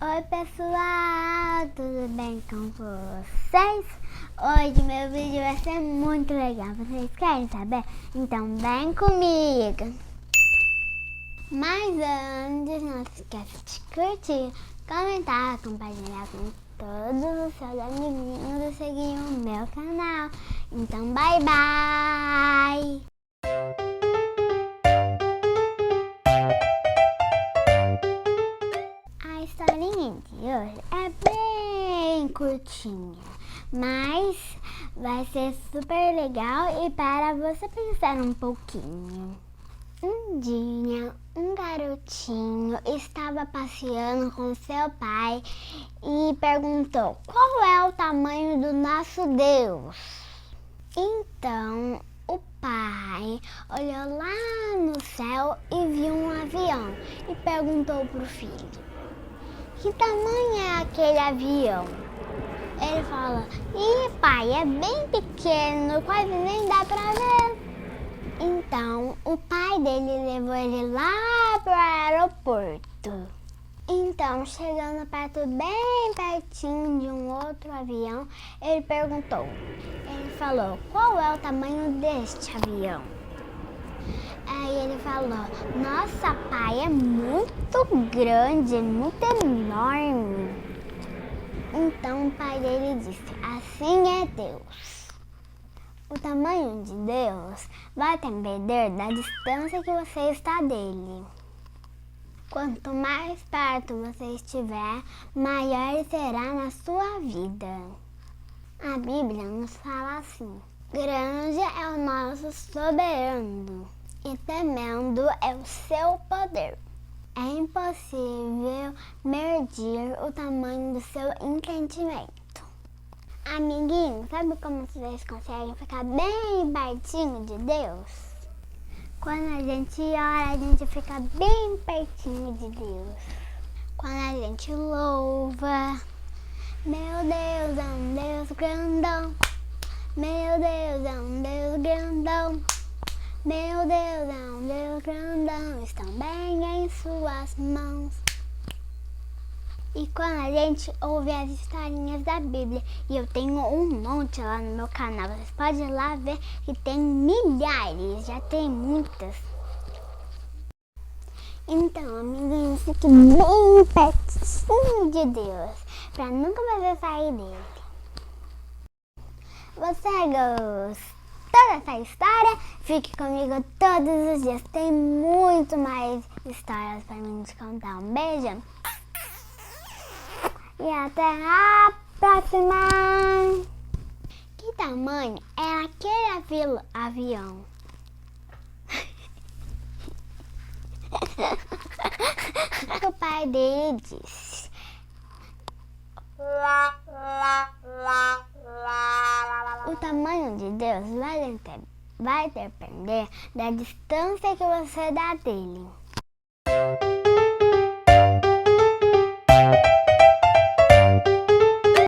Oi pessoal, tudo bem com vocês? Hoje meu vídeo vai ser muito legal, vocês querem saber? Então vem comigo! Mas antes, não se esqueça de curtir, comentar, compartilhar com todos os seus amiguinhos e seguir o meu canal. Então bye bye! A historinha de hoje é bem curtinha, mas vai ser super legal e para você pensar um pouquinho. Um dia, um garotinho estava passeando com seu pai e perguntou: qual é o tamanho do nosso Deus? Então, o pai olhou lá no céu e viu um avião e perguntou para o filho: que tamanho é aquele avião? Ele falou: ih, pai, é bem pequeno, quase nem dá pra ver. Então, o pai dele levou ele lá pro aeroporto. Então, chegando perto, bem pertinho de um outro avião, ele perguntou. Ele falou: qual é o tamanho deste avião? Aí ele falou: nossa, pai, é muito grande, muito enorme. Então o pai dele disse: assim é Deus. O tamanho de Deus vai depender da distância que você está dele. Quanto mais perto você estiver, maior será na sua vida. A Bíblia nos fala assim: grande é o nosso soberano e tremendo é o seu poder. É impossível medir o tamanho do seu entendimento. Amiguinho, sabe como vocês conseguem ficar bem pertinho de Deus? Quando a gente ora, a gente fica bem pertinho de Deus. Quando a gente louva, meu Deus é um Deus grandão. Meu Deus é um Deus grandão. Meu Deus é um Deus grandão, estão bem em suas mãos. E quando a gente ouve as historinhas da Bíblia, e eu tenho um monte lá no meu canal, vocês podem ir lá ver que tem milhares, já tem muitas. Então, amiguinhos, fique bem pertinho de Deus, para nunca mais sair dele. Você gostou dessa história? Fique comigo todos os dias, tem muito mais histórias para mim te contar. Um beijo! E até a próxima! Que tamanho é aquele avião? O pai dele disse: o tamanho de Deus vai depender da distância que você dá dele.